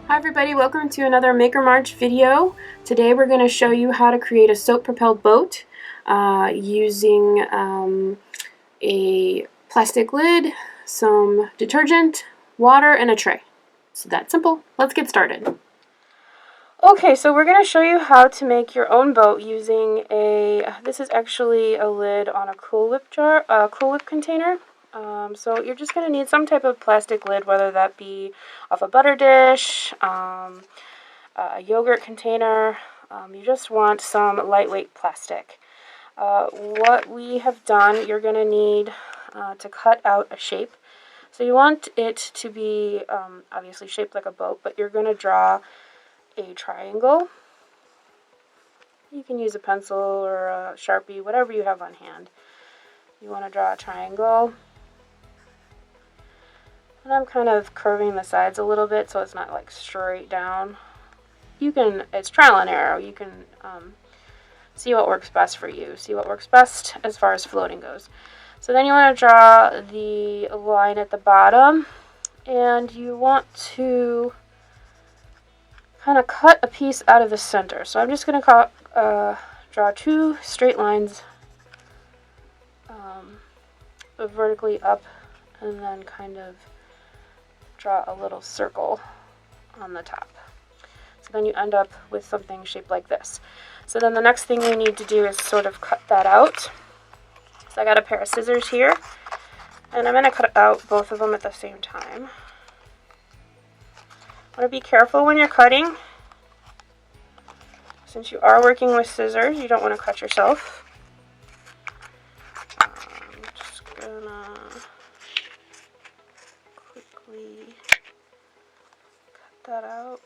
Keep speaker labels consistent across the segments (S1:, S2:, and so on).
S1: Hi everybody, welcome to another Maker March video. Today we're going to show you how to create a soap-propelled boat using a plastic lid, some detergent, water, and a tray. So that's simple. Let's get started. Okay, so we're going to show you how to make your own boat using this is actually a lid on a Cool Whip container. So you're just going to need some type of plastic lid, whether that be off a butter dish, a yogurt container. You just want some lightweight plastic. What we have done, you're going to need to cut out a shape. So you want it to be obviously shaped like a boat, but you're going to draw a triangle. You can use a pencil or a Sharpie, whatever you have on hand. You want to draw a triangle. And I'm kind of curving the sides a little bit so it's not like straight down. It's trial and error. You can see what works best for you. See what works best as far as floating goes. So then you want to draw the line at the bottom. And you want to kind of cut a piece out of the center. So I'm just going to draw two straight lines vertically up and then kind of draw a little circle on the top. So then you end up with something shaped like this. So then the next thing we need to do is sort of cut that out. So I got a pair of scissors here, and I'm going to cut out both of them at the same time. Want to be careful when you're cutting. Since you are working with scissors, you don't want to cut yourself. I'm just gonna quickly cut that out.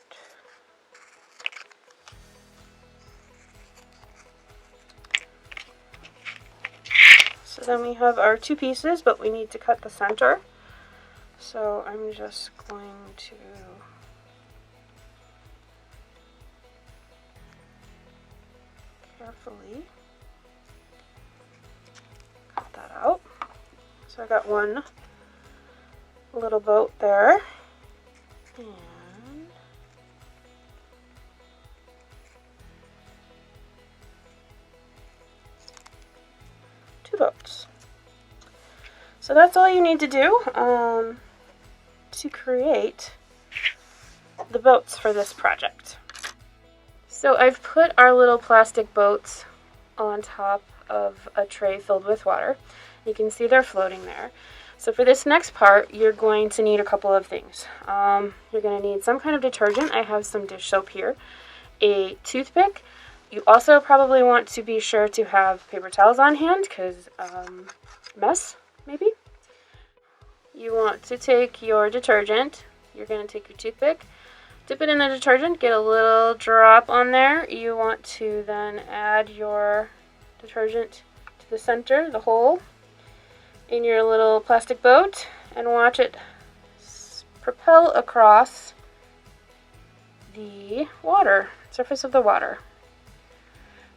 S1: So then we have our two pieces, but we need to cut the center. So I'm just going to carefully cut that out. So I got one little boat there, and two boats. So that's all you need to do to create the boats for this project. So I've put our little plastic boats on top of a tray filled with water. You can see they're floating there. So for this next part, you're going to need a couple of things. You're going to need some kind of detergent. I have some dish soap here. A toothpick. You also probably want to be sure to have paper towels on hand because mess, maybe. You want to take your detergent. You're going to take your toothpick. Dip it in the detergent, get a little drop on there. You want to then add your detergent to the center, the hole, in your little plastic boat, and watch it propel across the water, surface of the water,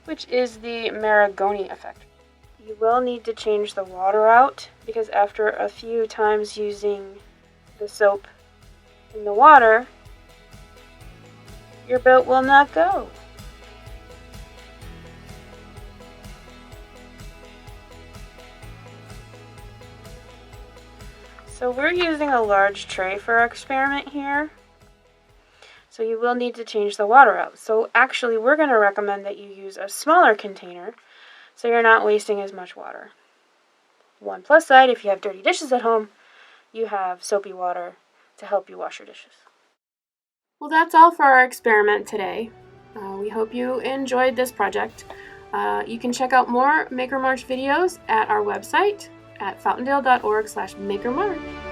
S1: which is the Marangoni Effect. You will need to change the water out because after a few times using the soap in the water, your boat will not go. So we're using a large tray for our experiment here. So you will need to change the water out. So actually we're going to recommend that you use a smaller container so you're not wasting as much water. One plus side, if you have dirty dishes at home, you have soapy water to help you wash your dishes. Well, that's all for our experiment today. We hope you enjoyed this project. You can check out more Maker March videos at our website at fountaindale.org/makermarch.